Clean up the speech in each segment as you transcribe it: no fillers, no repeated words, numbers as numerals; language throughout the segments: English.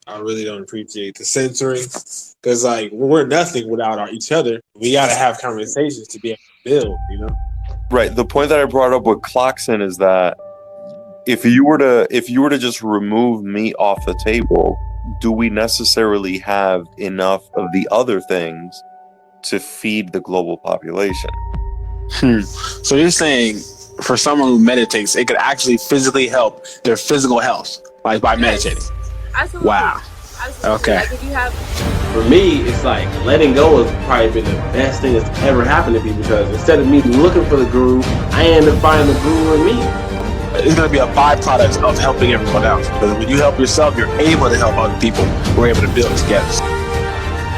I really don't appreciate the censoring because, like, we're nothing without each other. We got to have conversations to be able to build, you know? Right. The point that I brought up with CLOCKSYN is that if you were to just remove meat off the table, do we necessarily have enough of the other things to feed the global population? So you're saying for someone who meditates, it could actually physically help their physical health, like by meditating? Absolutely. Wow. Absolutely. Okay. Like if you have. For me, it's like letting go has probably been the best thing that's ever happened to me, because instead of me looking for the guru, I end up finding the guru in me. It's going to be a byproduct of helping everyone else. Because when you help yourself, you're able to help other people. We're able to build together.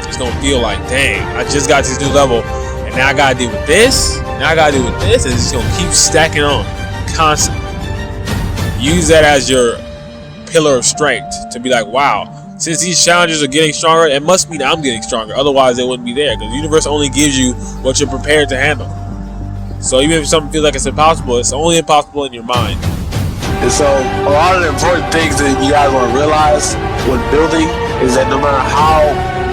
It's going to feel like, dang, I just got to this new level, and now I got to deal with this, now I got to deal with this, and it's going to keep stacking on constantly. Use that as your pillar of strength to be like, wow, since these challenges are getting stronger, it must mean I'm getting stronger. Otherwise, they wouldn't be there, because the universe only gives you what you're prepared to handle. So even if something feels like it's impossible, it's only impossible in your mind. And so a lot of the important things that you guys want to realize when building is that no matter how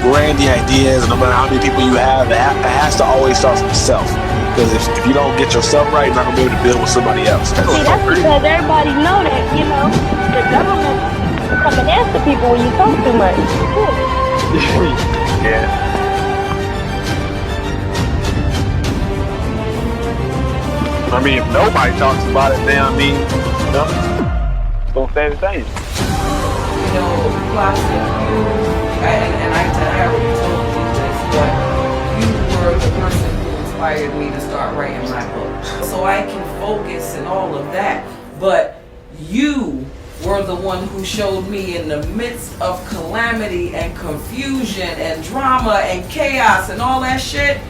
grand the idea is, and no matter how many people you have, it has to always start from yourself. Because if you don't get yourself right, you're not going to be able to build with somebody else. See, that's because everybody know that, you know, the government coming after people when you talk too much. Yeah. I mean, if nobody talks about it, then I mean, you know, it's gonna stay the same. You know, CLOCKSYN, and I already told you this, but you were the person who inspired me to start writing my book. So I can focus and all of that, but you were the one who showed me in the midst of calamity and confusion and drama and chaos and all that shit,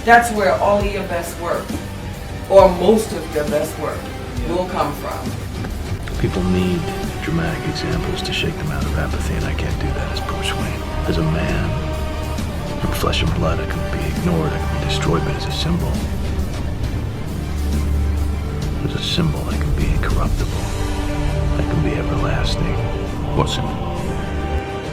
that's where all of your best work, or most of your best work, will come from. People need dramatic examples to shake them out of apathy, and I can't do that as Bruce Wayne. As a man, I'm flesh and blood. I can be ignored, I can be destroyed, but as a symbol, I can be incorruptible. I can be everlasting. What's in it?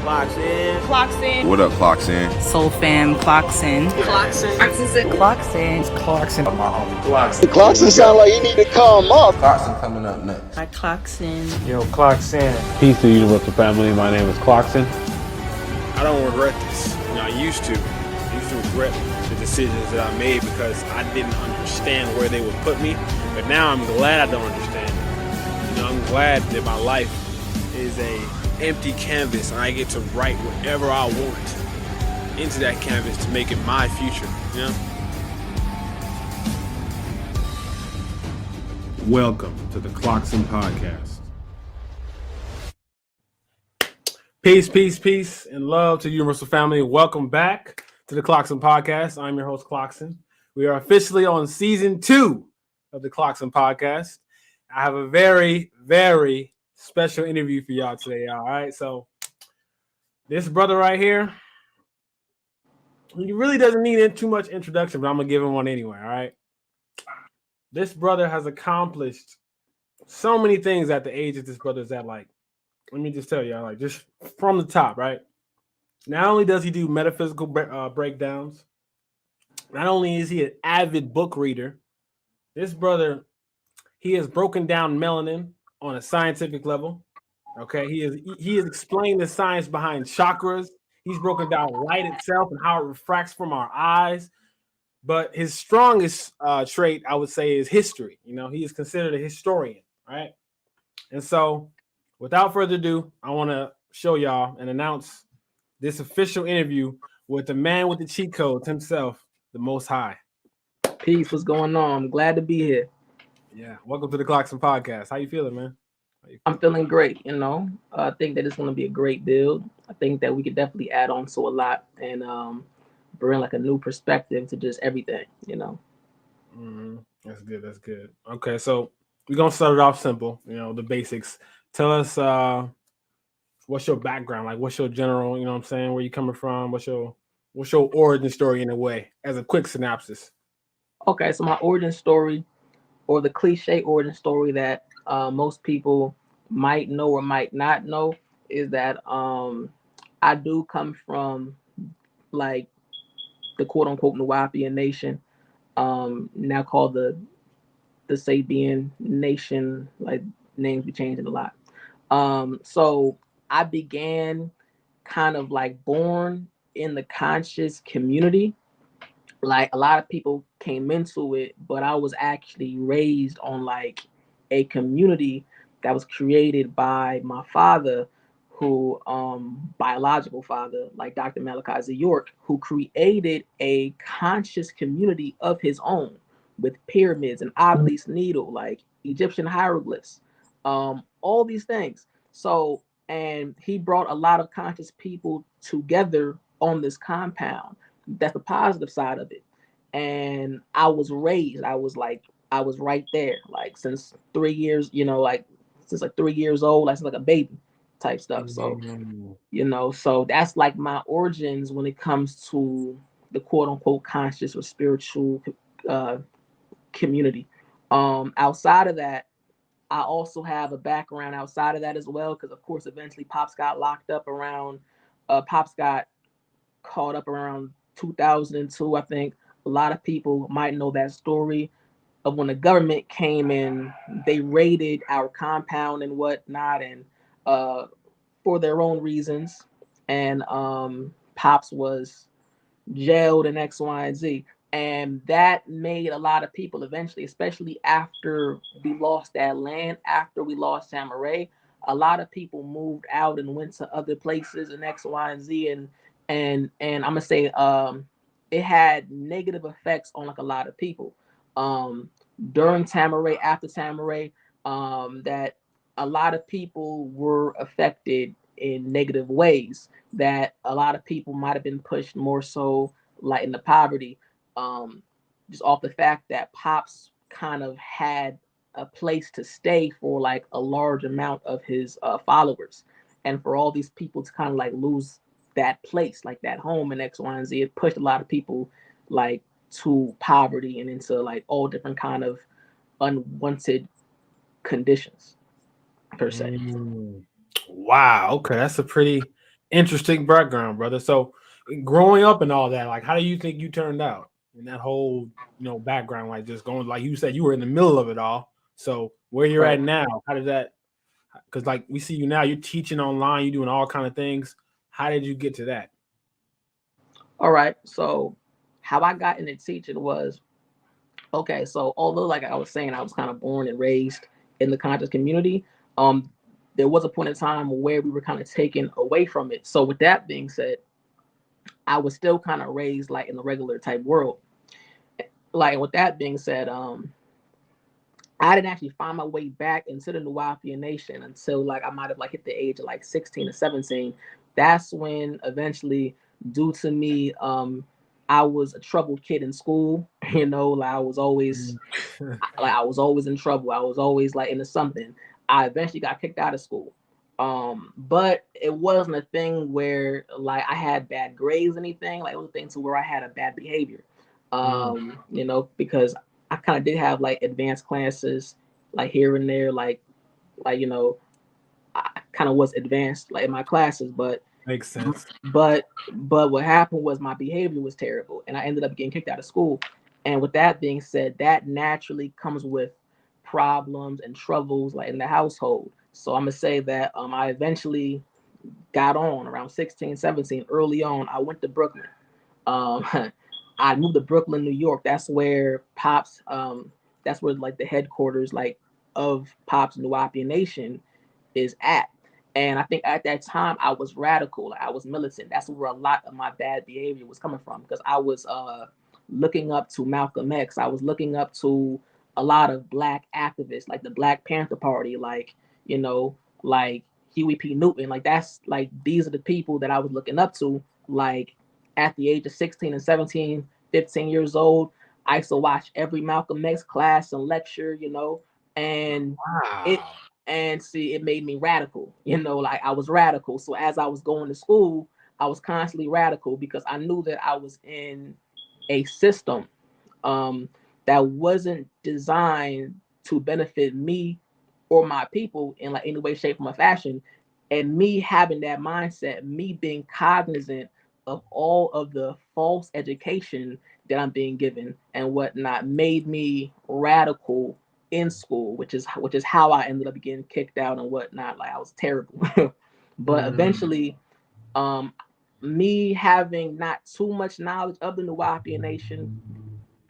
CLOCKSYN. CLOCKSYN. What up, CLOCKSYN? Soul fam, CLOCKSYN. CLOCKSYN. CLOCKSYN. CLOCKSYN. My homie CLOCKSYN. The CLOCKSYN sound like you need to come up. CLOCKSYN coming up next. Hi, CLOCKSYN. Yo, CLOCKSYN. Peace to the universal family. My name is CLOCKSYN. I don't regret this. You know, I used to regret the decisions that I made because I didn't understand where they would put me. But now I'm glad I don't understand. You know, I'm glad that my life is a empty canvas and I get to write whatever I want into that canvas to make it my future, you know? Welcome to the CLOCKSYN podcast. Peace, and love to the universal family. Welcome back to the CLOCKSYN podcast. I'm your host, CLOCKSYN. We are officially on season 2 of the CLOCKSYN podcast. I have a very, very special interview for y'all today, y'all. All right, so this brother right here, he really doesn't need too much introduction, but I'm gonna give him one anyway. All right, this brother has accomplished so many things at the age that this brother's at. Like, let me just tell y'all, like, just from the top, right? Not only does he do metaphysical breakdowns, not only is he an avid book reader, this brother, he has broken down melanin on a scientific level. Okay, he has explained the science behind chakras. He's broken down light itself and how it refracts from our eyes. But his strongest trait, I would say, is history. You know, he is considered a historian, right? And so, without further ado, I want to show y'all and announce this official interview with the man with the cheat codes himself, the Mosehigh. Peace, what's going on? I'm glad to be here. Yeah, welcome to the CLOCKSYN podcast. How you feeling, man? I'm feeling great, you know. I think that it's going to be a great build. I think that we could definitely add on to a lot and bring like a new perspective to just everything, you know. That's good. Okay, so we're going to start it off simple, you know, the basics. Tell us what's your background, like what's your general, you know what I'm saying, where you coming from, what's your origin story in a way, as a quick synopsis. Okay, so my origin story, or the cliche origin story that most people might know or might not know, is that I do come from like the quote unquote Nuwapian nation, now called the Sabian nation. Like names be changing a lot. So I began kind of like born in the conscious community. Like a lot of people came into it, but I was actually raised on like a community that was created by my father, who biological father, like Dr. Malachi Z. York, who created a conscious community of his own with pyramids and obelisk needle, like Egyptian hieroglyphs, all these things. So, and he brought a lot of conscious people together on this compound. That's the positive side of it. And I was raised, I was right there, like since 3 years, like since like 3 years old, like since like a baby type stuff. So, so that's like my origins when it comes to the quote unquote conscious or spiritual uh, community. Outside of that, I also have a background outside of that as well, because of course, eventually Pops got locked up around, Pops got caught up around 2002, I think. A lot of people might know that story of when the government came in, they raided our compound and whatnot, and for their own reasons. And Pops was jailed and X, Y, and Z. And that made a lot of people eventually, especially after we lost that land, after we lost Samaray, a lot of people moved out and went to other places and X, Y, and Z. And I'm gonna say it had negative effects on like a lot of people. During Tamaray, after Tamaray, that a lot of people were affected in negative ways, that a lot of people might have been pushed more so like into poverty, just off the fact that Pops kind of had a place to stay for like a large amount of his followers, and for all these people to kind of like lose that place, like that home and X, Y, and Z, it pushed a lot of people like to poverty and into like all different kind of unwanted conditions per se. Wow. Okay, that's a pretty interesting background, brother. So, growing up and all that, like, how do you think you turned out in that whole, background? Like, just going, like you said, you were in the middle of it all. So, where you're at now, how did that? Because, like, we see you now, you're teaching online, you're doing all kind of things. How did you get to that? All right. So, how I got into teaching was okay. So, although, like I was saying, I was kind of born and raised in the conscious community. There was a point in time where we were kind of taken away from it. So, with that being said, I was still kind of raised like in the regular type world. Like with that being said, I didn't actually find my way back into the Nuwapian Nation until like I might have like hit the age of like 16 or 17. That's when eventually, due to me, I was a troubled kid in school. Like I was always in trouble. I was always like into something. I eventually got kicked out of school. But it wasn't a thing where like I had bad grades or anything. Like it was a thing to where I had a bad behavior. Because I kind of did have like advanced classes like here and there, like I kind of was advanced like in my classes, but makes sense. But what happened was my behavior was terrible, and I ended up getting kicked out of school. And with that being said, that naturally comes with problems and troubles like in the household. So I'm gonna say that I eventually got on around 16, 17. Early on, I went to Brooklyn. Um, I moved to Brooklyn, New York. That's where Pops. That's where like the headquarters like of Pops Nuwapian Nation is at. And I think at that time I was radical. I was militant. That's where a lot of my bad behavior was coming from, because I was looking up to Malcolm X. I was looking up to a lot of black activists, like the Black Panther Party, like like Huey P. Newton. Like that's like these are the people that I was looking up to. Like at the age of 16 and 17, 15 years old, I used to watch every Malcolm X class and lecture, and it made me radical, like I was radical. So as I was going to school, I was constantly radical because I knew that I was in a system that wasn't designed to benefit me or my people in like any way, shape, or fashion. And me having that mindset, me being cognizant of all of the false education that I'm being given and whatnot, made me radical in school, which is how I ended up getting kicked out and whatnot. Like I was terrible. But eventually, me having not too much knowledge of the Nuwapian Nation,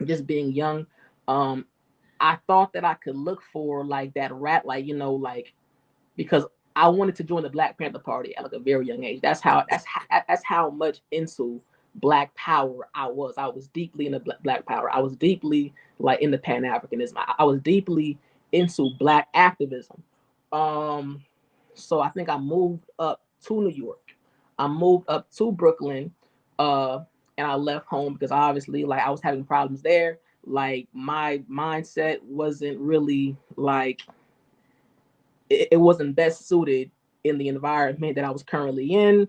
just being young, I thought that I could look for like that like, you know, like, because I wanted to join the Black Panther Party at like a very young age. That's how much into Black Power I was. I was deeply into Black Power. I was deeply like into Pan Africanism. I was deeply into Black activism. So I think I moved up to New York. I moved up to Brooklyn, and I left home because obviously, like, I was having problems there. Like my mindset wasn't really like it wasn't best suited in the environment that I was currently in.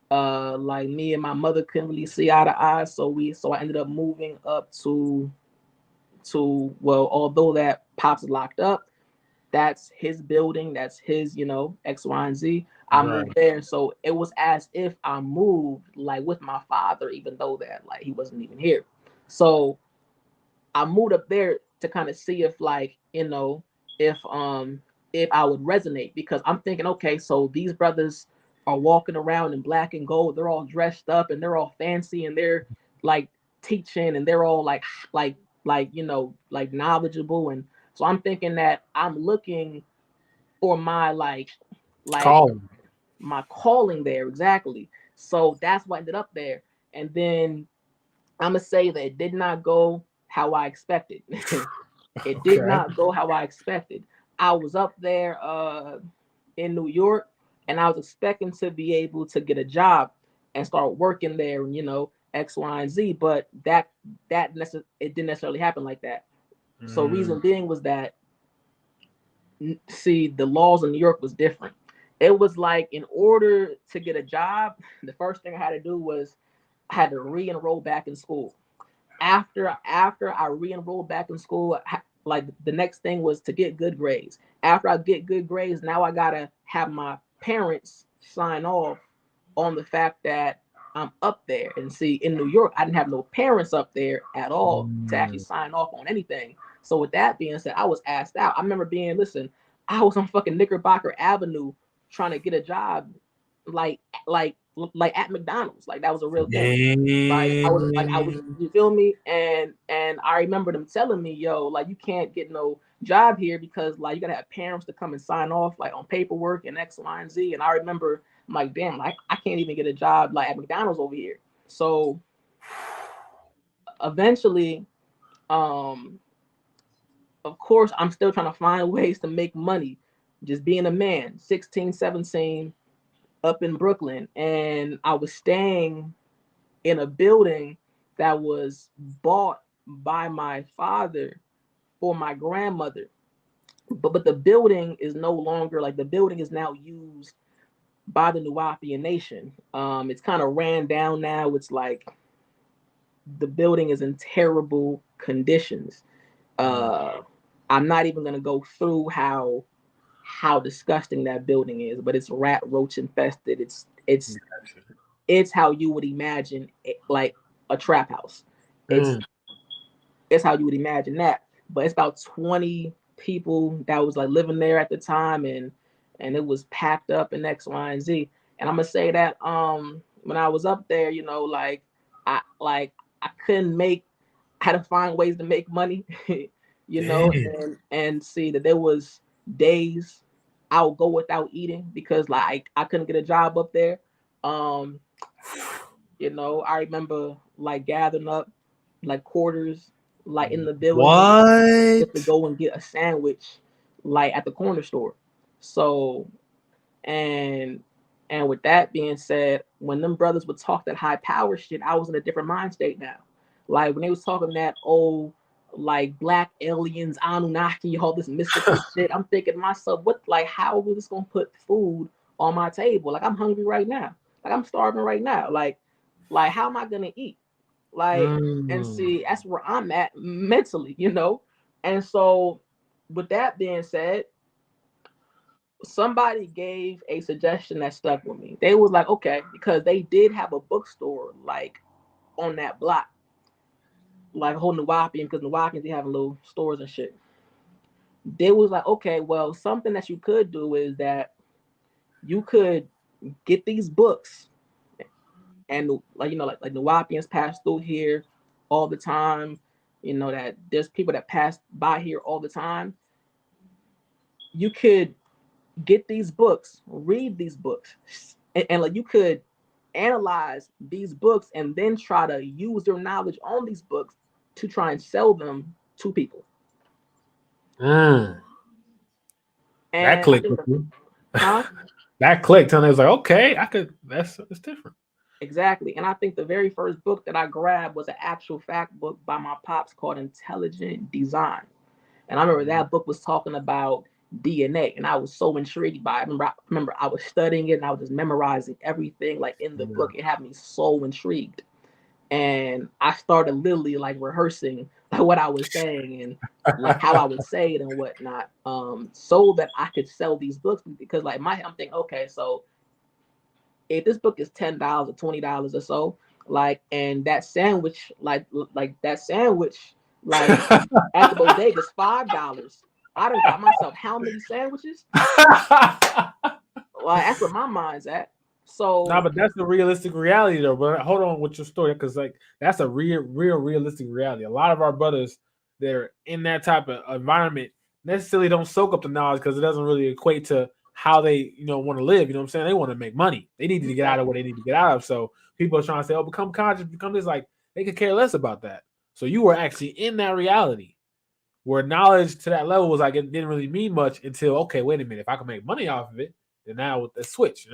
Like me and my mother couldn't really see eye to eye, so I ended up moving up to well, although that Pops is locked up, that's his building, that's his, you know, X, Y, and Z. I moved there, so it was as if I moved like with my father, even though that like he wasn't even here. So I moved up there to kind of see if like, you know, if I would resonate, because I'm thinking, okay, so these brothers are walking around in black and gold, they're all dressed up and they're all fancy and they're like teaching and they're all like you know, like knowledgeable. And so I'm thinking that I'm looking for my like calling. my calling there, exactly. So that's why I ended up there. And then I'm gonna say that it did not go how I expected. It did not go how I expected. I was up there in New York, and I was expecting to be able to get a job and start working there, and you know, X, Y, and Z. But it didn't necessarily happen like that. So reason being was that, see, the laws in New York was different. It was like, in order to get a job, the first thing I had to do was I had to re-enroll back in school. After I re-enrolled back in school, like the next thing was to get good grades. After I get good grades, now I gotta have my parents sign off on the fact that I'm up there. And see, in New York, I didn't have no parents up there at all to actually sign off on anything. So with that being said, I was asked out. I remember listen, I was on fucking Knickerbocker Avenue trying to get a job, like at McDonald's. Like that was a real thing. I was, you feel me? And I remember them telling me, yo, like, you can't get no job here because like you gotta have parents to come and sign off like on paperwork and X, Y, and Z. And I remember I'm like, damn, like I can't even get a job like at McDonald's over here. So eventually, of course, I'm still trying to find ways to make money. Just being a man, 16, 17, up in Brooklyn. And I was staying in a building that was bought by my father for my grandmother. But the building is no longer, like, the building is now used by the Nuwapian Nation. It's kind of ran down now. It's like the building is in terrible conditions. I'm not even gonna go through how disgusting that building is, but it's rat roach infested. It's how you would imagine it, like a trap house. It's how you would imagine that. But it's about 20 people that was like living there at the time, and it was packed up in X, Y, and Z. And I'm gonna say that when I was up there, you know, I couldn't I had to find ways to make money, you know, and see that there was days I would go without eating because like I couldn't get a job up there. You know, I remember like gathering up like quarters like in the building just to go and get a sandwich like at the corner store. So and with that being said, when them brothers would talk that high power shit, I was in a different mind state now. Like when they was talking that old like black aliens, Anunnaki, all this mystical shit, I'm thinking to myself, what, like, how was this gonna put food on my table? Like I'm hungry right now. Like I'm starving right now. Like how am I gonna eat? Like, and see, that's where I'm at mentally, you know? And so with that being said, somebody gave a suggestion that stuck with me. They was like, okay, because they did have a bookstore like on that block, like whole Nuwapian, because Nuwapians they have little stores and shit. They was like, okay, well, something that you could do is that you could get these books, and like like Nuwapians pass through here all the time. You know that there's people that pass by here all the time. You could get these books, read these books, and like you could analyze these books and then try to use your knowledge on these books to try and sell them to people. That And clicked with you. huh? That clicked, and it was like, okay, I could. It's different. Exactly. And I think the very first book that I grabbed was an actual fact book by my pops called Intelligent Design. And I remember that book was talking about DNA, and I was so intrigued by it. I remember I was studying it and I was just memorizing everything like in the book. It had me so intrigued. And I started literally like rehearsing like what I was saying and like how I would say it and whatnot, so that I could sell these books. Because like I'm thinking, okay, so if this book is $10 or $20 or so, like, and that sandwich, like that sandwich, like at the bodega is $5. I done got myself how many sandwiches? Like that's where my mind's at. So no, but that's the realistic reality though. But hold on with your story, because like that's a realistic reality. A lot of our brothers that are in that type of environment necessarily don't soak up the knowledge because it doesn't really equate to how they want to live. You know what I'm saying? They want to make money. They need to get out of what they need to get out of. So people are trying to say, "Oh, become conscious, become this." Like they could care less about that. So you were actually in that reality where knowledge to that level was like it didn't really mean much until, okay, wait a minute, if I can make money off of it, then now with the switch,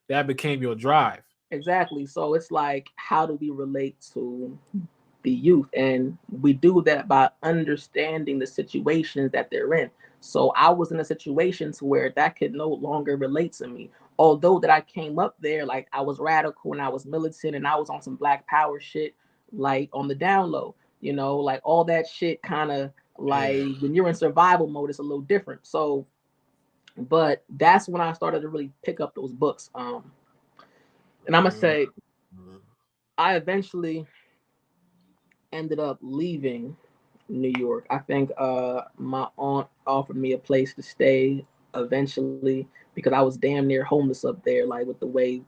that became your drive. Exactly. So it's like, how do we relate to the youth? And we do that by understanding the situations that they're in. So I was in a situation to where that could no longer relate to me. Although that I came up there, like I was radical and I was militant and I was on some Black Power shit, like on the down low, like all that shit kind of like when you're in survival mode, it's a little different. So, but that's when I started to really pick up those books. And I'm gonna say, I eventually ended up leaving New York. I think my aunt offered me a place to stay eventually because I was damn near homeless up there, like with the way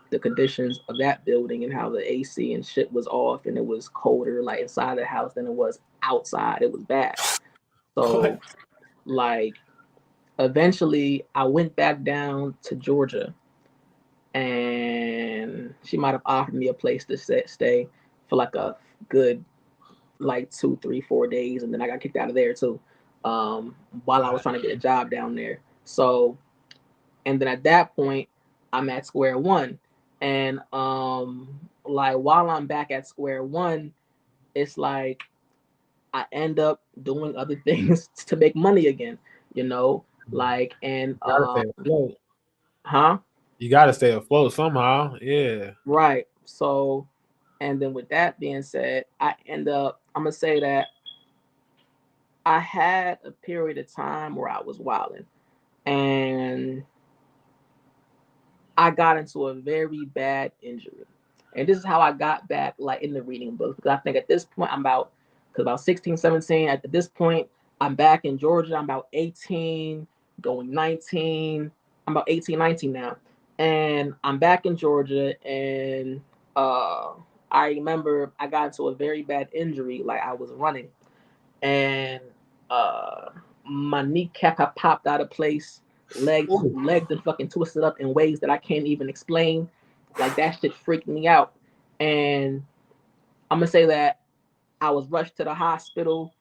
the conditions of that building and how the AC and shit was off and it was colder like inside the house than it was outside. It was bad. So like eventually I went back down to Georgia and she might have offered me a place to stay for like a good like 2, 3, 4 days, and then I got kicked out of there too, while I was trying to get a job down there. So, and then at that point, I'm at square one, and like while I'm back at square one, it's like I end up doing other things to make money again, like and huh? You gotta stay afloat somehow. Yeah. Right. So, and then with that being said, I'm gonna say that I had a period of time where I was wilding and I got into a very bad injury. And this is how I got back like in the reading books. Because I think at this point about 16, 17, at this point, I'm back in Georgia. I'm about 18, going 19. I'm about 18, 19 now. And I'm back in Georgia and I remember I got into a very bad injury, like I was running. And my kneecap had popped out of place, legs and fucking twisted up in ways that I can't even explain. Like that shit freaked me out. And I'm gonna say that I was rushed to the hospital.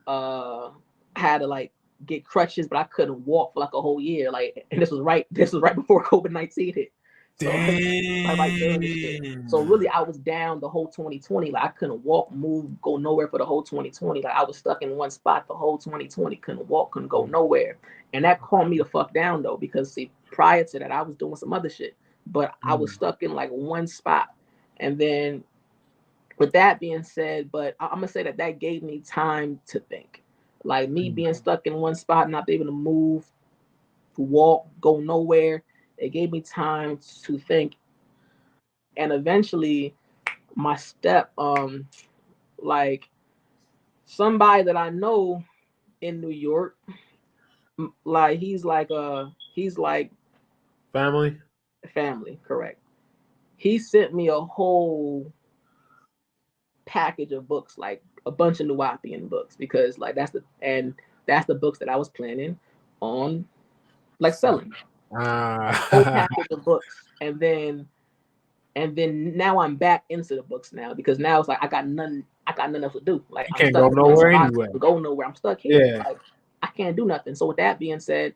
Had to like get crutches, but I couldn't walk for like a whole year. Like, and this was right before COVID-19 hit. So like during this shit. So really I was down the whole 2020. Like I couldn't walk, move, go nowhere for the whole 2020. Like I was stuck in one spot the whole 2020. Couldn't walk, couldn't go nowhere. And that calmed me the fuck down though, because see, prior to that I was doing some other shit. But I was stuck in like one spot. And then with that being said, but I'm gonna say that gave me time to think. Like me being stuck in one spot, not being able to move, walk, go nowhere. It gave me time to think, and eventually, my step, like somebody that I know in New York, like he's like Family. family, correct. He sent me a whole package of books, like a bunch of Nuwapian books, because like that's the books that I was planning on like selling. Whole Ah, package of books, and then now I'm back into the books now because now it's like I got nothing else to do. Like you I'm can't stuck go in one nowhere spot, anyway. I can't go nowhere. I'm stuck here. Yeah. Like I can't do nothing. So with that being said,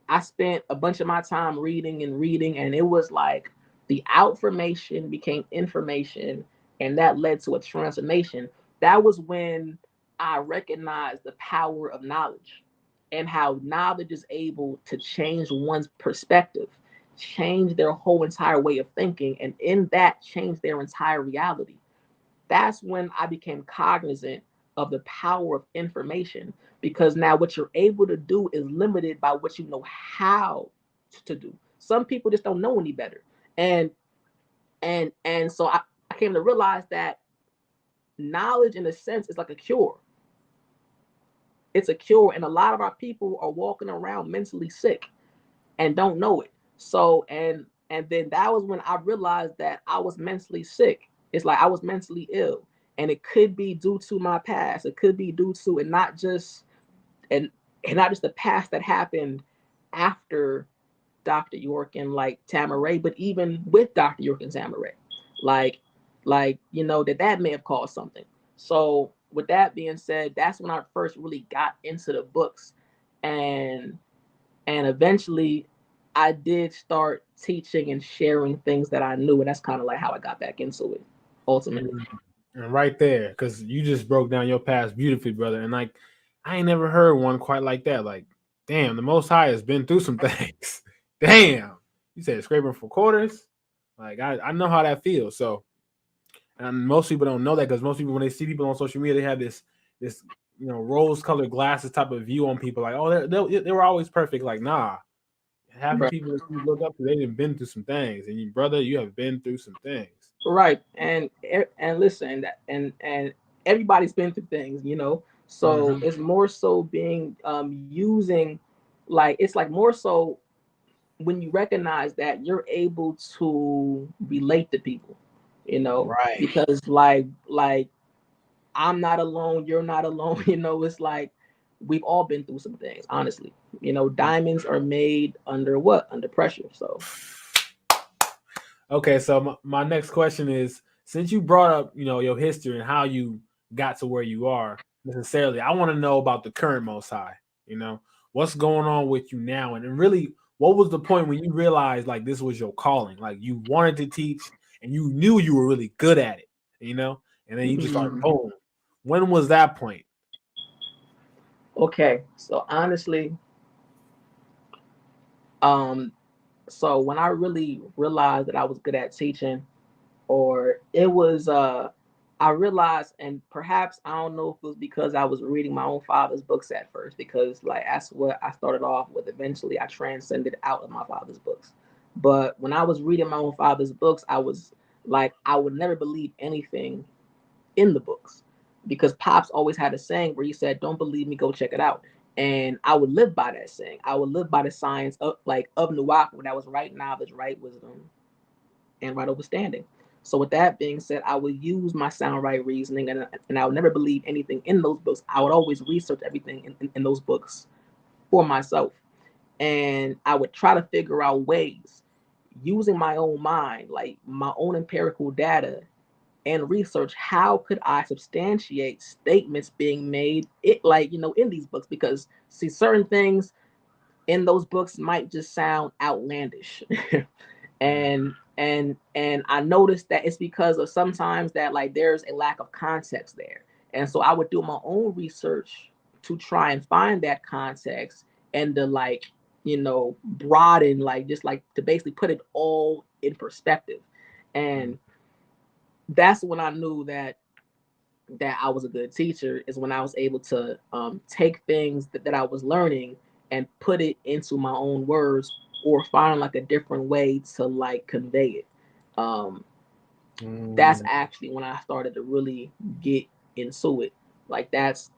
I spent a bunch of my time reading and reading, and it was like the outformation became information, and that led to a transformation. That was when I recognized the power of knowledge and how knowledge is able to change one's perspective, change their whole entire way of thinking, and in that, change their entire reality. That's when I became cognizant of the power of information because now what you're able to do is limited by what you know how to do. Some people just don't know any better. And so I came to realize that knowledge in a sense is like a cure. It's a cure, and a lot of our people are walking around mentally sick and don't know it. So and then that was when I realized that I was mentally sick. It's like I was mentally ill, and it could be due to my past. It could be due to and and not just the past that happened after Dr. York and like Tamaray, but even with Dr. York and Tamaray, like that may have caused something. So with that being said, that's when I first really got into the books, and eventually I did start teaching and sharing things that I knew, and that's kind of like how I got back into it ultimately. And right there, because you just broke down your past beautifully, brother. And like, I ain't never heard one quite like that. Like, damn, the Most High has been through some things. Damn, you said scraping for quarters. Like, I know how that feels. So, and most people don't know that because most people, when they see people on social media, they have this rose-colored glasses type of view on people. Like, oh, they were always perfect. Like, nah, half the Right. people that you look up to, they've been through some things, and you, brother, you have been through some things. Right, and listen, and everybody's been through things. So it's more so being using, like it's like more so when you recognize that you're able to relate to people, Right. because like I'm not alone, you're not alone. It's like we've all been through some things, honestly. Diamonds are made under what? Under pressure. So Okay, so my next question is, since you brought up, your history and how you got to where you are necessarily, I want to know about the current Most High. What's going on with you now, and really, what was the point when you realized like this was your calling, like you wanted to teach and you knew you were really good at it, and then you just like boom. When was that point? okay, so honestly, so when I really realized that I was good at teaching, or it was I realized, and perhaps I don't know if it was because I was reading my own father's books at first, because like that's what I started off with. Eventually I transcended out of my father's books. But when I was reading my own father's books, I was like, I would never believe anything in the books, because Pops always had a saying where he said, "Don't believe me, go check it out." And I would live by that saying. I would live by the science of Nuwapu, that was right knowledge, right wisdom, and right understanding. So with that being said, I would use my sound right reasoning, and I would never believe anything in those books. I would always research everything in those books for myself. And I would try to figure out ways using my own mind, like my own empirical data and research, how could I substantiate statements being made in these books, because see, certain things in those books might just sound outlandish. And I noticed that it's because of sometimes that like there's a lack of context there. And so I would do my own research to try and find that context, and to broaden, like just like to basically put it all in perspective. And that's when I knew that I was a good teacher, is when I was able to take things that I was learning and put it into my own words or find like a different way to like convey it. That's actually when I started to really get into it. That's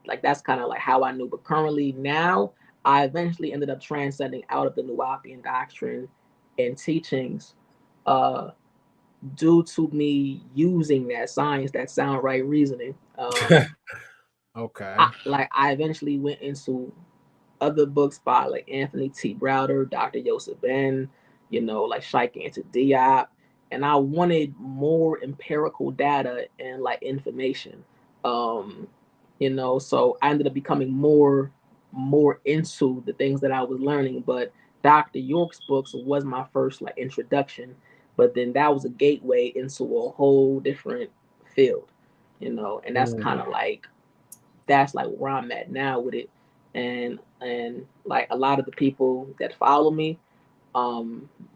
kind of like how I knew. But currently now, I eventually ended up transcending out of the Nuwapian doctrine and teachings, uh, due to me using that science, that sound right reasoning. Okay. I eventually went into other books by like Anthony T. Browder, Dr. Yosef Ben, like Sheikh Anta Diop, and I wanted more empirical data and like information. So I ended up becoming more into the things that I was learning. But Dr. York's books was my first like introduction, but then that was a gateway into a whole different field, and that's like where I'm at now with it. And like a lot of the people that follow me,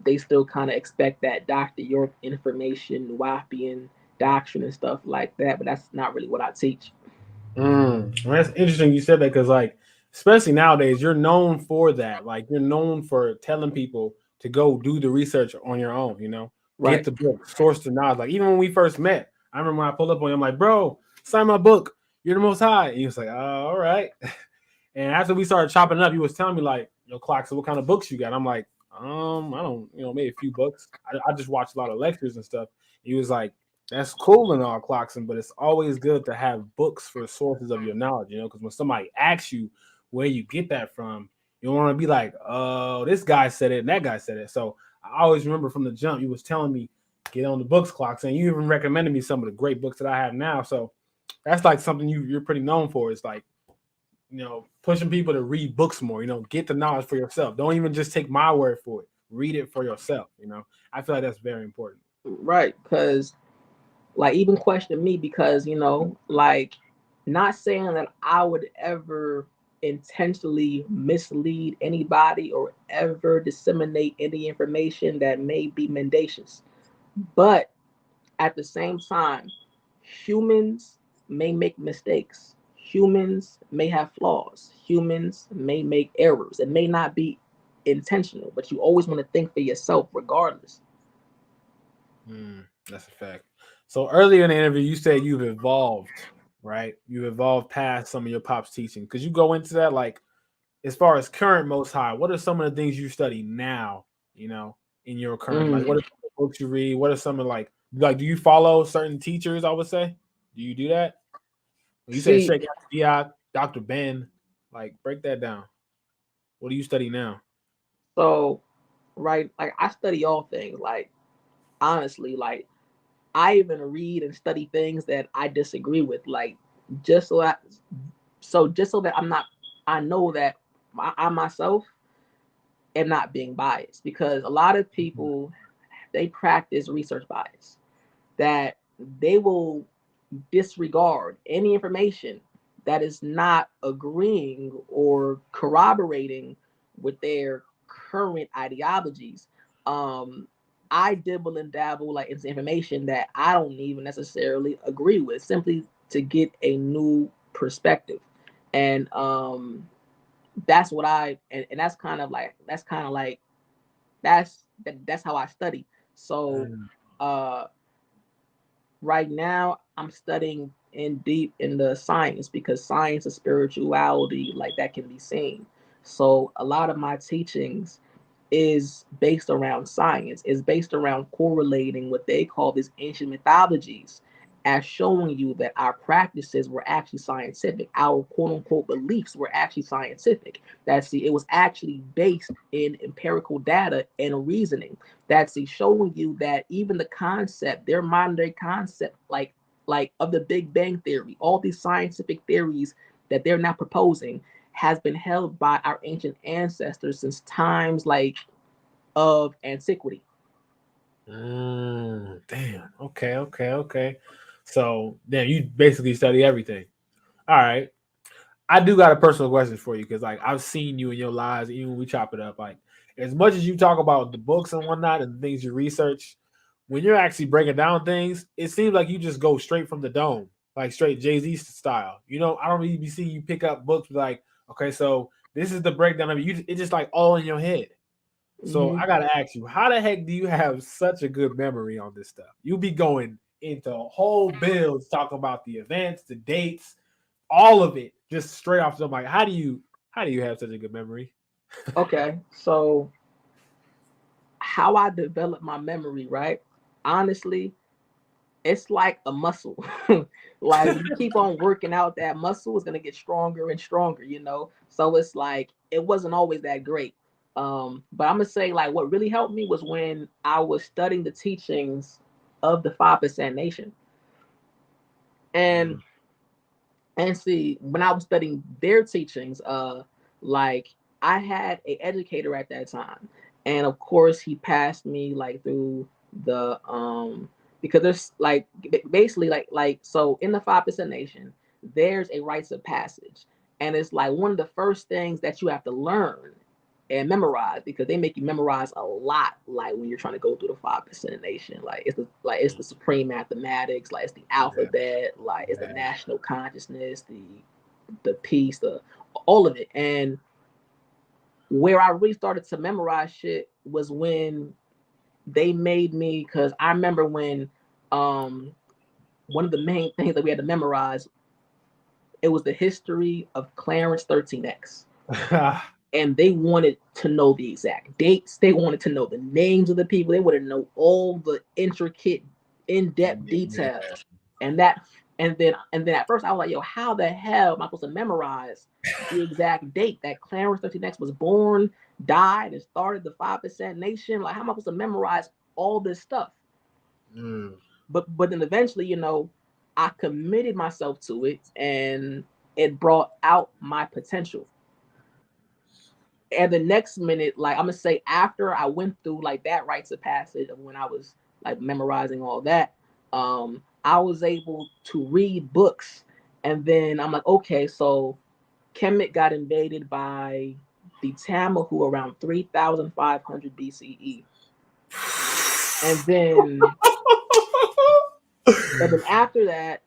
they still kind of expect that Dr. York information, Wapian doctrine and stuff like that, but that's not really what I teach. Well, that's interesting you said that because, like, especially nowadays, you're known for that. Like, you're known for telling people to go do the research on your own. Get Right. the book, source the knowledge. Like, even when we first met, I remember when I pulled up on you, I'm like, bro, sign my book. You're the Most High. And he was like, all right. And after we started chopping it up, he was telling me like, CLOCKSYN, what kind of books you got? I'm like, I don't, maybe a few books. I just watched a lot of lectures and stuff. He was like, that's cool and all, CLOCKSYN, but it's always good to have books for sources of your knowledge, because when somebody asks you where you get that from, you don't want to be like, oh, this guy said it and that guy said it. So I always remember from the jump, you was telling me, get on the books, CLOCKSYN. You even recommended me some of the great books that I have now. So that's like something you're pretty known for. It's like, pushing people to read books more, get the knowledge for yourself. Don't even just take my word for it. Read it for yourself. I feel like that's very important. Right. Because like even question me because, like not saying that I would ever intentionally mislead anybody or ever disseminate any information that may be mendacious. But at the same time, humans may make mistakes. Humans may have flaws. Humans may make errors. It may not be intentional, but you always want to think for yourself regardless. That's a fact. So earlier in the interview, you said you've evolved, right? You've evolved past some of your pop's teaching. Could you go into that, like, as far as current Most High, what are some of the things you study now, in your current, like, what are the books you read? What are some of, like, do you follow certain teachers, I would say? Do you do that? When you said Sheikh Diop, Dr. Ben, like, break that down. What do you study now? So, right, like, I study all things, like, honestly, like, I even read and study things that I disagree with, like, just so that I know that I myself am not being biased, because a lot of people, they practice research bias, that they will disregard any information that is not agreeing or corroborating with their current ideologies. I dibble and dabble like into information that I don't even necessarily agree with, simply to get a new perspective. And that's what and that's kind of like that's how I study. So right now I'm studying in deep in the science, because science and spirituality like that can be seen. So a lot of my teachings is based around science, is based around correlating what they call these ancient mythologies as showing you that our practices were actually scientific. Our quote unquote beliefs were actually scientific. It was actually based in empirical data and reasoning. Showing you that even the concept, their modern day concept, like of the Big Bang Theory, all these scientific theories that they're now proposing has been held by our ancient ancestors since times like of antiquity. Damn. Okay. So then you basically study everything. All right. I do got a personal question for you, because like I've seen you in your lives, even when we chop it up. Like, as much as you talk about the books and whatnot and the things you research, when you're actually breaking down things, it seems like you just go straight from the dome, like straight Jay-Z style. I don't really see you pick up books like, okay, so This is the breakdown of you. It's just like all in your head. So I gotta ask you, how the heck do you have such a good memory on this stuff? You be going into whole builds talking about the events, the dates, all of it, just straight off the mic. How do you have such a good memory? Okay, so how I develop my memory, right? Honestly, it's like a muscle. Like you keep on working out, that muscle is gonna get stronger and stronger, you know. So it's like it wasn't always that great. But I'm gonna say like what really helped me was when I was studying the teachings of the 5% Nation. And see, when I was studying their teachings, like I had a educator at that time, and of course he passed me like through the because there's like basically like so in the 5% Nation, there's a rites of passage, and it's like one of the first things that you have to learn and memorize, because they make you memorize a lot, like when you're trying to go through the 5% Nation. Like it's the supreme mathematics, like it's the alphabet, like it's the national consciousness, the peace, the all of it. And where I really started to memorize shit was when they made me, because I remember when one of the main things that we had to memorize, it was the history of Clarence 13X. And they wanted to know the exact dates. They wanted to know the names of the people. They wanted to know all the intricate, in-depth details. And then at first I was like, yo, how the hell am I supposed to memorize the exact date that Clarence 13X was born, died, and started the 5% Nation? Like, how am I supposed to memorize all this stuff? But then eventually, you know, I committed myself to it, and it brought out my potential. And the next minute, like I'm gonna say, after I went through like that rites of passage of when I was like memorizing all that, I was able to read books, and then I'm like, okay, so Kemet got invaded by the Tamahu around 3,500 BCE, and then after that,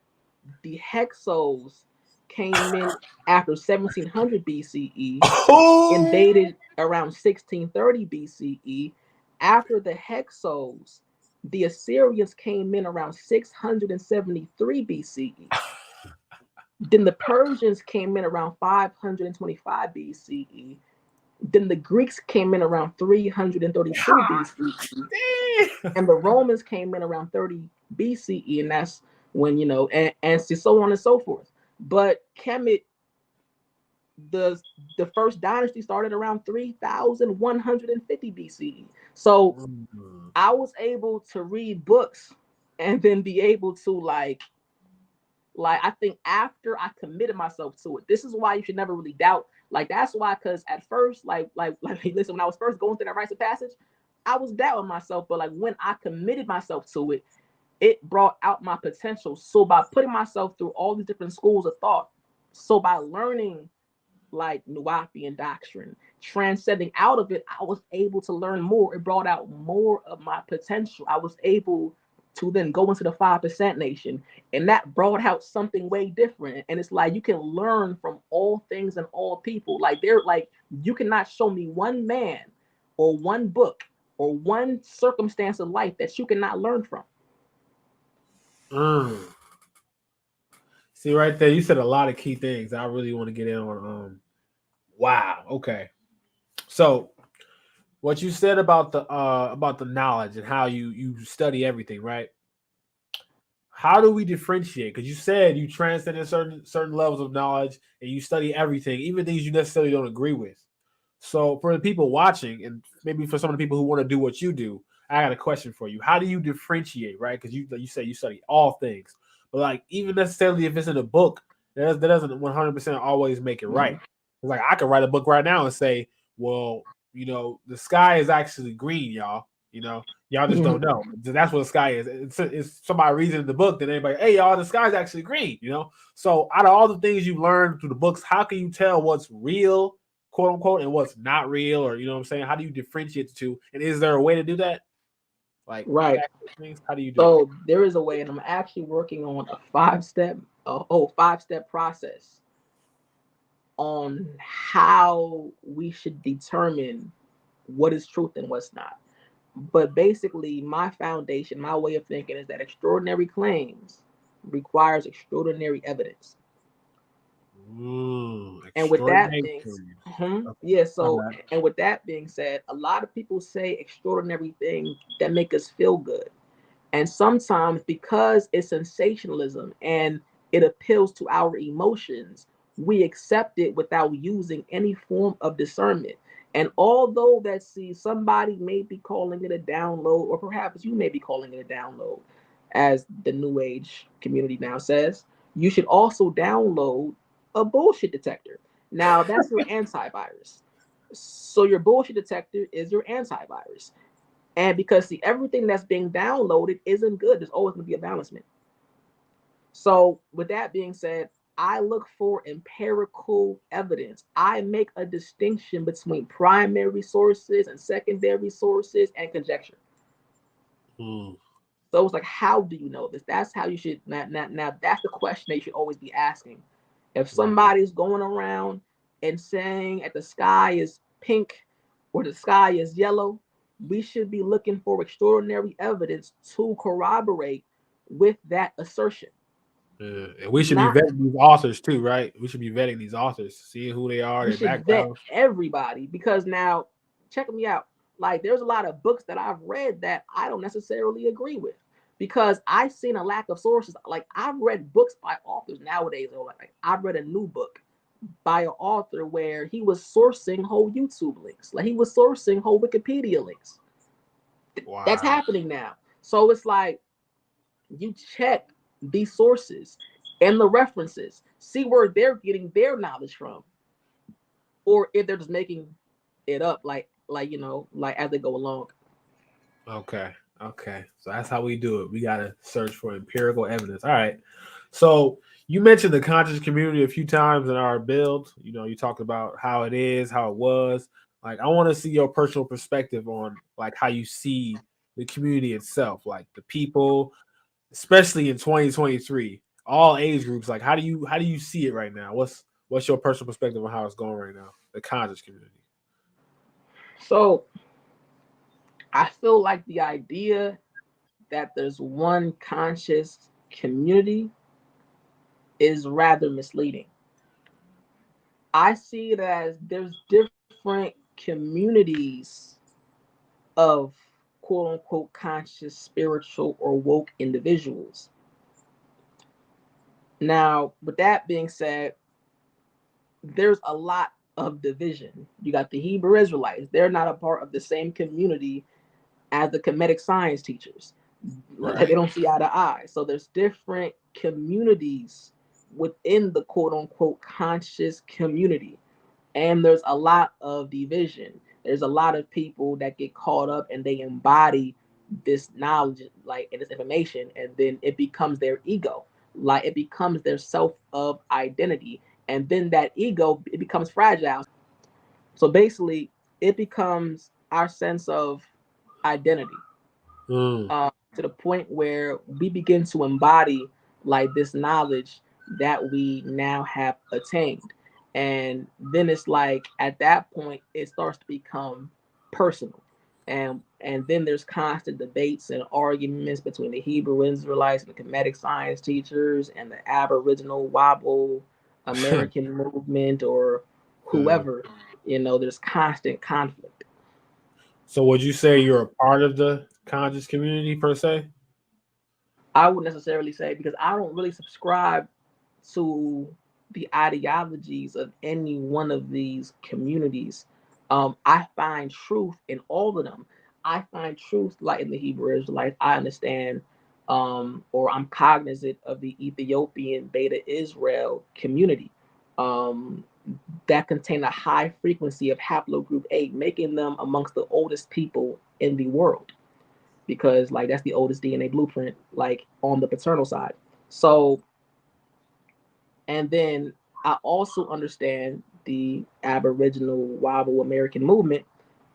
the Hexos came in after 1700 BCE, invaded around 1630 BCE. After the Hexos, the Assyrians came in around 673 BCE. Then the Persians came in around 525 BCE. Then the Greeks came in around 332 BCE. And the Romans came in around 30 BCE, and that's when, you know, and so on and so forth. But Kemet, the first dynasty started around 3,150 BCE. So I was able to read books and then be able to like I think after I committed myself to it. This is why you should never really doubt. Like that's why, because at first, like listen, when I was first going through that rites of passage, I was doubting myself. But like when I committed myself to it, it brought out my potential. So by putting myself through all these different schools of thought, so by learning like Nuwapian doctrine, transcending out of it, I was able to learn more. It brought out more of my potential. I was able to then go into the 5% Nation, and that brought out something way different. And it's like you can learn from all things and all people. Like they're like, you cannot show me one man or one book or one circumstance of life that you cannot learn from. See right there, you said a lot of key things. I really want to get in on. Wow. Okay. So, what you said about the knowledge and how you study everything, right? How do we differentiate? Because you said you transcended certain levels of knowledge and you study everything, even things you necessarily don't agree with. So, for the people watching, and maybe for some of the people who want to do what you do, I got a question for you. How do you differentiate, right? Because you say you study all things, but like even necessarily if it's in a book, that doesn't 100% always make it right. It's like I could write a book right now and say, well, you know, the sky is actually green, y'all. You know, y'all just don't know. That's what the sky is. It's somebody reads it in the book, then everybody, hey, y'all, the sky's actually green. You know, so out of all the things you've learned through the books, how can you tell what's real, quote unquote, and what's not real? Or you know what I'm saying? How do you differentiate the two? And is there a way to do that? Like, right? How do you do so it? There is a way, and I'm actually working on a five-step process on how we should determine what is truth and what's not. But basically, my foundation, my way of thinking is that extraordinary claims requires extraordinary evidence. And with that being, and with that being said, a lot of people say extraordinary things that make us feel good. And sometimes because it's sensationalism and it appeals to our emotions, we accept it without using any form of discernment. And although somebody may be calling it a download, or perhaps you may be calling it a download, as the New Age community now says, you should also download a bullshit detector. Now that's your antivirus. So your bullshit detector is your antivirus. And because everything that's being downloaded isn't good, there's always going to be a balancement. So with that being said, I look for empirical evidence. I make a distinction between primary sources and secondary sources and conjecture. So it's like, how do you know this? That's how you should. Now that's the question that you should always be asking. If somebody's going around and saying that the sky is pink or the sky is yellow, we should be looking for extraordinary evidence to corroborate with that assertion. And we should be vetting these authors too, right? We should be vetting these authors, seeing who they are, their background. Everybody, because now, check me out. Like, there's a lot of books that I've read that I don't necessarily agree with, because I've seen a lack of sources. Like, I've read books by authors nowadays, or like I've read a new book by an author where he was sourcing whole YouTube links, like he was sourcing whole Wikipedia links. Wow. That's happening now. So it's like, you check these sources and the references, see where they're getting their knowledge from, or if they're just making it up, like as they go along. Okay. So that's how we do it. We gotta search for empirical evidence. All right. So you mentioned the conscious community a few times in our build. You talked about how it is, how it was. Like, I want to see your personal perspective on like how you see the community itself, like the people, especially in 2023, all age groups. Like, how do you see it right now? What's your personal perspective on how it's going right now, the conscious community? So I feel like the idea that there's one conscious community is rather misleading. I see it as there's different communities of quote unquote conscious, spiritual, or woke individuals. Now, with that being said, there's a lot of division. You got the Hebrew Israelites. They're not a part of the same community as the Kemetic science teachers. Right. They don't see eye to eye. So there's different communities within the quote unquote conscious community. And there's a lot of division. There's a lot of people that get caught up and they embody this knowledge, like, and this information, and then it becomes their ego. Like, it becomes their self of identity. And then that ego, it becomes fragile. So basically, it becomes our sense of identity. To the point where we begin to embody like this knowledge that we now have attained. And then it's like, at that point, it starts to become personal. And then there's constant debates and arguments between the Hebrew Israelites and the Kemetic science teachers and the Aboriginal Wobble American movement, or whoever. There's constant conflict. So would you say you're a part of the conscious community per se? I wouldn't necessarily say, because I don't really subscribe to the ideologies of any one of these communities. I find truth in all of them. I find truth like in the Hebrew Israelites. I understand, or I'm cognizant of the Ethiopian Beta Israel community that contain a high frequency of haplogroup 8, making them amongst the oldest people in the world. Because like that's the oldest DNA blueprint, like on the paternal side. So, and then I also understand the Aboriginal Wobble American movement.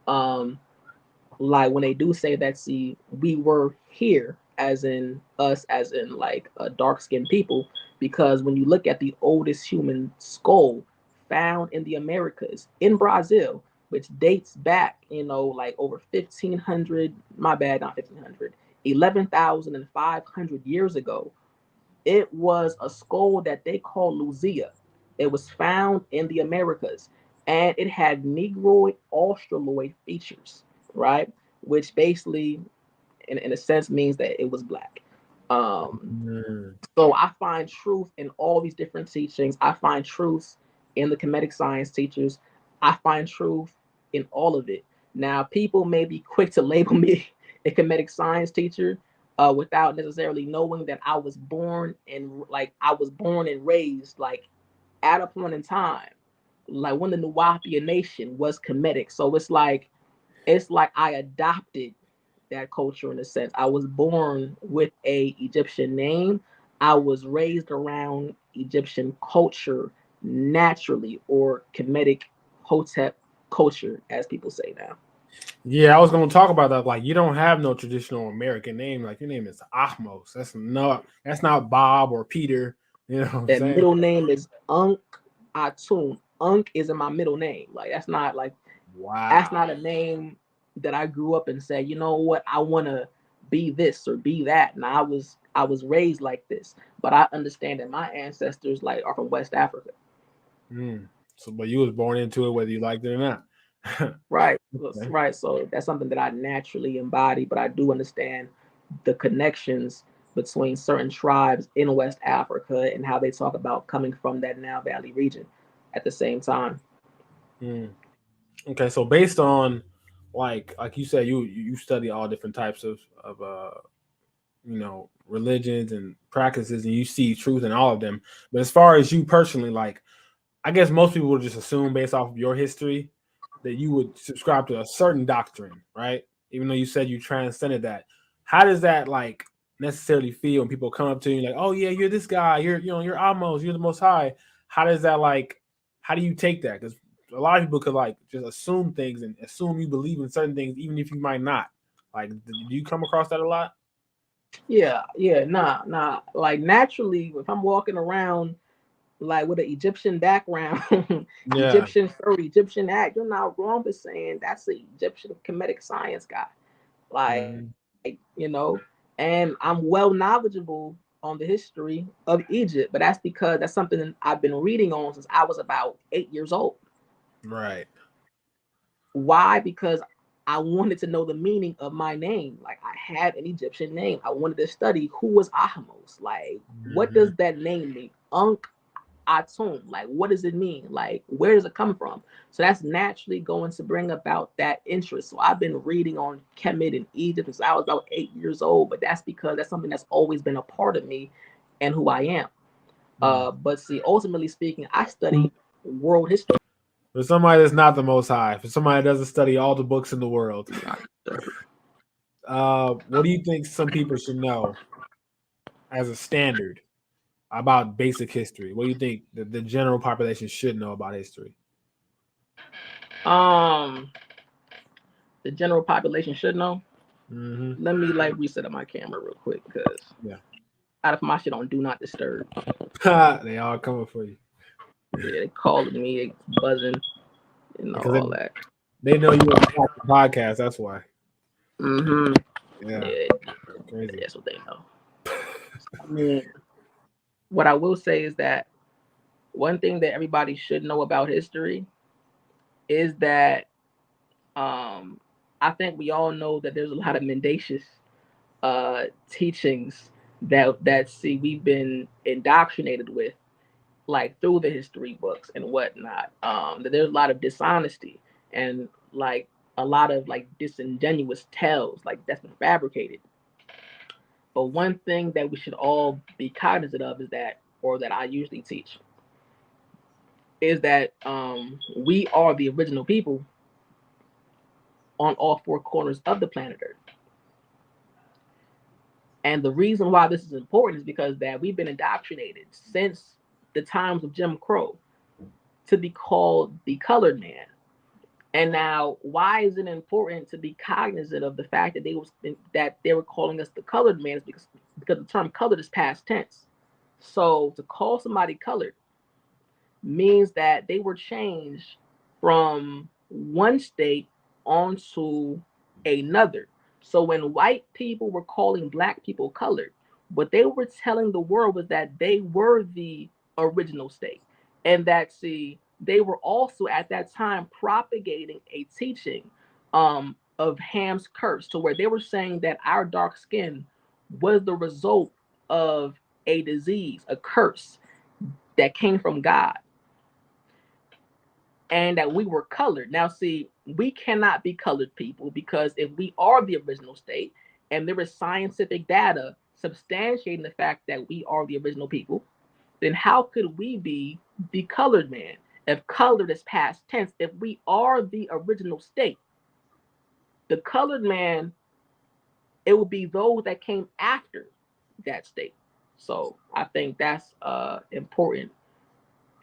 Like when they do say that, see, we were here, as in us, as in like dark-skinned people, because when you look at the oldest human skull found in the Americas, in Brazil, which dates back, like over 1500, my bad, not 1500, 11,500 years ago. It was a skull that they call Lucia. It was found in the Americas, and it had Negroid Australoid features, right? Which basically, in a sense, means that it was black. So I find truth in all these different teachings. I find truth in the Kemetic science teachers. I find truth in all of it. Now, people may be quick to label me a Kemetic science teacher without necessarily knowing that I was born and raised like at a point in time, like when the Nuwapian nation was Kemetic. So it's like I adopted that culture in a sense. I was born with a Egyptian name. I was raised around Egyptian culture naturally, or Kemetic Hotep culture, as people say now. Yeah, I was going to talk about that. Like, you don't have no traditional American name. Like, your name is Ahmos. That's not Bob or Peter. You know what I'm That saying? middle name is Unk Atun. Unk is in my middle name. Like, that's not a name that I grew up and said, you know what, I want to be this or be that. And I was raised like this, but I understand that my ancestors are from West Africa. So, but you was born into it, whether you liked it or not. Right. Okay. Right. So that's something that I naturally embody, but I do understand the connections between certain tribes in West Africa and how they talk about coming from that Nile Valley region at the same time. Okay, so based on like you said, you study all different types of religions and practices, and you see truth in all of them. But as far as you personally, like, I guess most people would just assume based off of your history that you would subscribe to a certain doctrine, right? Even though you said you transcended that. How does that like necessarily feel when people come up to you like, oh yeah, you're this guy, you're Amos, you're the Most High? How does that how do you take that? Because a lot of people could like just assume things and assume you believe in certain things, even if you might not. Like, do you come across that a lot? Yeah, nah. Like naturally, if I'm walking around like with an Egyptian background, Egyptian fur, Egyptian act, you're not wrong for saying that's an Egyptian Kemetic science guy. And I'm well knowledgeable on the history of Egypt, but that's because that's something I've been reading on since I was about 8 years old. Right. Why? Because I wanted to know the meaning of my name. Like, I had an Egyptian name. I wanted to study who was Ahmos. Like, what does that name mean? Unk Atun. Like, what does it mean? Like, where does it come from? So that's naturally going to bring about that interest. So I've been reading on Kemet in Egypt since I was about 8 years old, but that's because that's something that's always been a part of me and who I am. But see, ultimately speaking, I study world history. For somebody that's not the Most High, for somebody that doesn't study all the books in the world, what do you think some people should know as a standard about basic history? What do you think the general population should know about history? The general population should know. Mm-hmm. Let me reset up my camera real quick because out of my shit on do not disturb. They all coming for you. Yeah, they calling me, they buzzing, all that. They know you on the podcast. That's why. Yeah, crazy. That's what they know. I mean, what I will say is that one thing that everybody should know about history is that I think we all know that there's a lot of mendacious teachings that we've been indoctrinated with, like through the history books and whatnot. That there's a lot of dishonesty and like a lot of like disingenuous tales like that's been fabricated. But one thing that we should all be cognizant of is that, or that I usually teach, is that we are the original people on all four corners of the planet Earth. And the reason why this is important is because that we've been indoctrinated since the times of Jim Crow to be called the colored man. And now, why is it important to be cognizant of the fact that they were calling us the colored man? Is because the term colored is past tense. So to call somebody colored means that they were changed from one state onto another. So when white people were calling black people colored, what they were telling the world was that they were the original state. And that, see, they were also at that time propagating a teaching of Ham's curse, to where they were saying that our dark skin was the result of a disease, a curse that came from God, and that we were colored. Now, see, we cannot be colored people, because if we are the original state and there is scientific data substantiating the fact that we are the original people, then how could we be the colored man? If colored is past tense, if we are the original state, the colored man, it would be those that came after that state. So I think that's important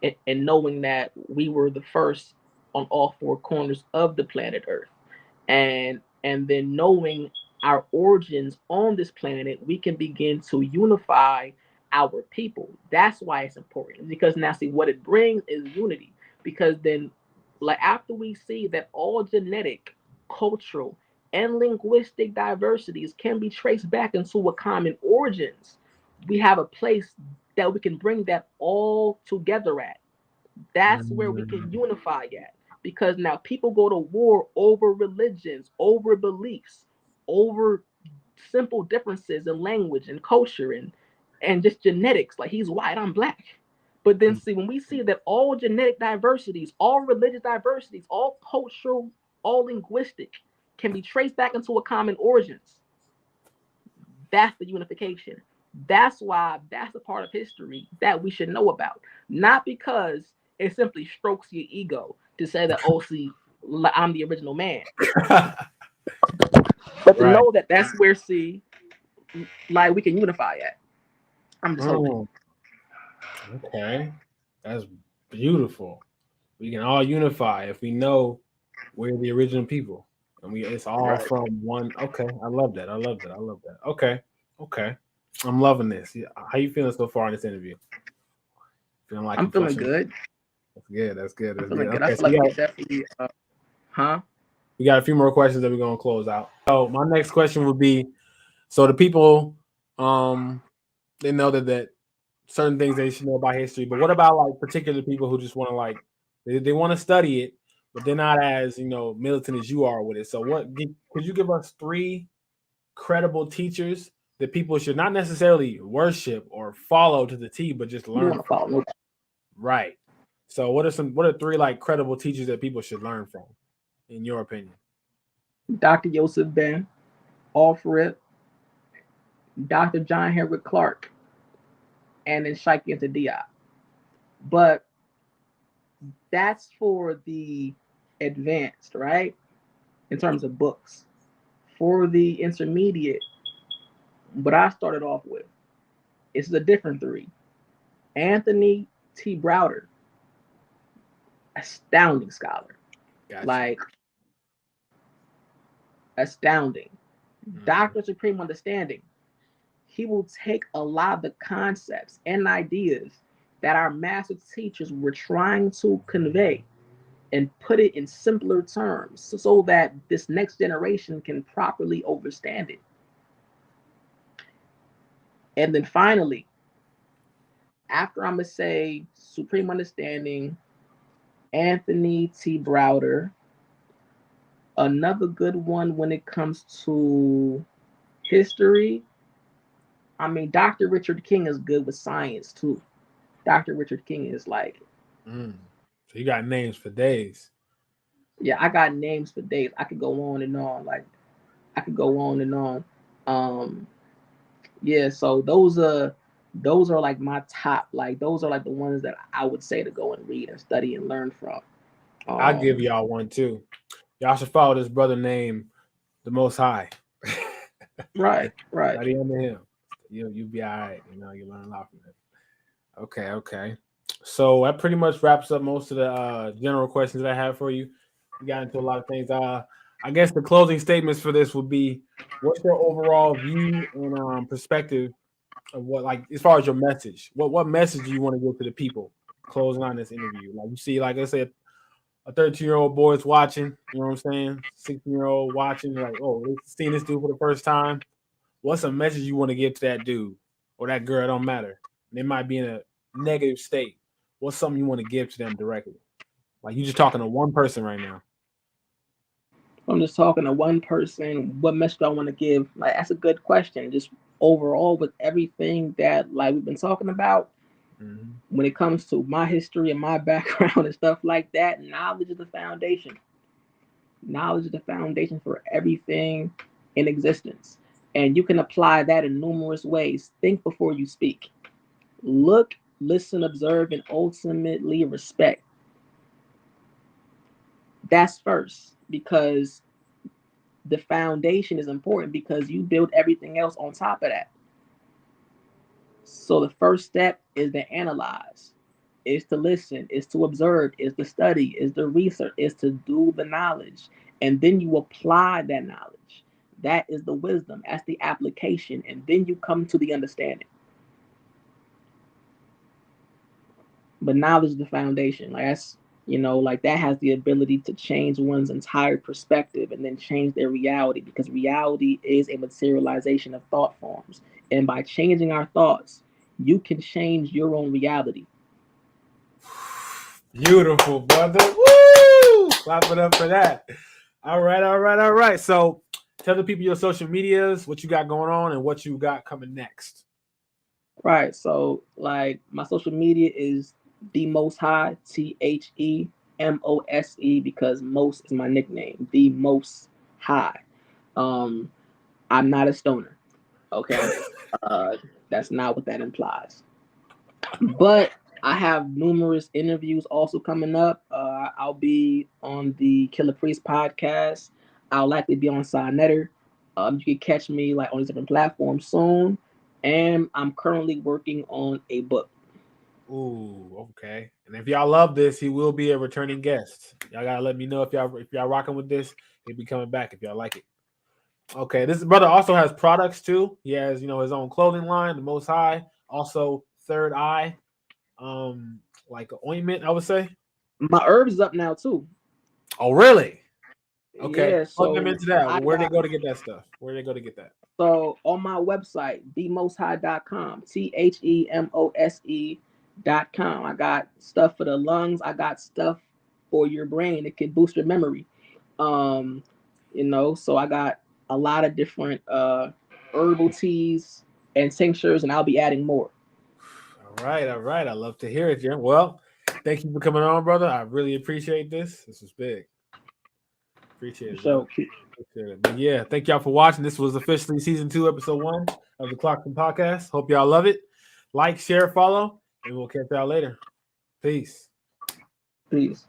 in knowing that we were the first on all four corners of the planet Earth. And then knowing our origins on this planet, we can begin to unify our people. That's why it's important, because now, see, what it brings is unity. Because then, like, after we see that all genetic, cultural, and linguistic diversities can be traced back into a common origins, we have a place that we can bring that all together at. That's where we can unify at. Because now people go to war over religions, over beliefs, over simple differences in language and culture and just genetics. Like, he's white, I'm black. But then, see, when we see that all genetic diversities, all religious diversities, all cultural, all linguistic can be traced back into a common origins, that's the unification. That's why that's a part of history that we should know about. Not because it simply strokes your ego to say that, oh, see, I'm the original man. But to know that that's where, see, like, we can unify at. I'm just hoping. Okay. That's beautiful. We can all unify if we know we're the original people. And it's all from one. Okay. I love that. Okay. I'm loving this. How you feeling so far in this interview? Feeling like I'm feeling good. That's good. I'm feeling good. I feel like we definitely, We got a few more questions that we're gonna close out. So my next question would be: so the people, they know that certain things they should know about history, but what about like particular people who just want to, like, they want to study it, but they're not as militant as you are with it? So could you give us 3 credible teachers that people should not necessarily worship or follow to the T, but just learn from? Right. So what are 3 like credible teachers that people should learn from, in your opinion? Dr. Yosef Ben, Alfred, Dr. John Henrik Clark, and then Sheikh Anta Diop. But that's for the advanced, right? In terms of books. For the intermediate, what I started off with, it's a different 3. Anthony T. Browder, astounding scholar. Gotcha. Like, astounding. Dr. Supreme Understanding. He will take a lot of the concepts and ideas that our master teachers were trying to convey and put it in simpler terms so that this next generation can properly understand it. And then finally, after I'm going to say Supreme Understanding, Anthony T. Browder, another good one when it comes to history, I mean, Dr. Richard King is good with science too. Dr. Richard King is like... So you got names for days. Yeah, I got names for days. I could go on and on. Yeah, so those are like my top, like, those are like the ones that I would say to go and read and study and learn from. I'll give y'all one too. Y'all should follow this brother named the Mosehigh. Right. Study under him. You'll be all right. You learn a lot from it. Okay. So that pretty much wraps up most of the general questions that I have for you. We got into a lot of things. I guess the closing statements for this would be: what's your overall view and perspective of what, like, as far as your message? What message do you want to give to the people closing on this interview? Like you see, like I said, a 13-year-old boy is watching. You know what I'm saying? 16-year-old watching, like, oh, seeing this dude for the first time. What's a message you want to give to that dude or that girl? It don't matter. They might be in a negative state. What's something you want to give to them directly? Like you just talking to one person right now. I'm just talking to one person. What message do I want to give? Like that's a good question. Just overall with everything that like we've been talking about, when it comes to my history and my background and stuff like that, knowledge is the foundation. Knowledge is the foundation for everything in existence. And you can apply that in numerous ways. Think before you speak. Look, listen, observe, and ultimately respect. That's first, because the foundation is important because you build everything else on top of that. So the first step is to analyze, is to listen, is to observe, is to study, is to research, is to do the knowledge. And then you apply that knowledge. That is the wisdom. That's the application. And then you come to the understanding. But knowledge is the foundation. Like that's, like that has the ability to change one's entire perspective and then change their reality, because reality is a materialization of thought forms. And by changing our thoughts, you can change your own reality. Beautiful, brother. Woo! Clap it up for that. All right. So tell the people your social medias, what you got going on, and what you got coming next. Right. So like my social media is the Mosehigh, TheMose, because Mose is my nickname. The Most High. I'm not a stoner. Okay. That's not what that implies. But I have numerous interviews also coming up. I'll be on the Killer Priest podcast. I'll likely be on Signetter. You can catch me like on different platforms soon. And I'm currently working on a book. Ooh, okay. And if y'all love this, he will be a returning guest. Y'all gotta let me know if y'all rocking with this. He'll be coming back if y'all like it. Okay, this brother also has products too. He has, his own clothing line, the Most High. Also, Third Eye, like an ointment, I would say. My herbs is up now too. Oh, really? Okay. Yeah. So them into that. Where they go to get that stuff? Where they go to get that? So on my website, themosehigh.com, TheMose.com. I got stuff for the lungs. I got stuff for your brain. It can boost your memory. So I got a lot of different herbal teas and tinctures, and I'll be adding more. All right. I love to hear it, Jim. Well, thank you for coming on, brother. I really appreciate this. This was big. Appreciate it. So, appreciate it. But yeah, thank y'all for watching. This was officially season 2, episode 1 of the CLOCKSYN podcast. Hope y'all love it. Like, share, follow, and we'll catch y'all later. Peace. Peace.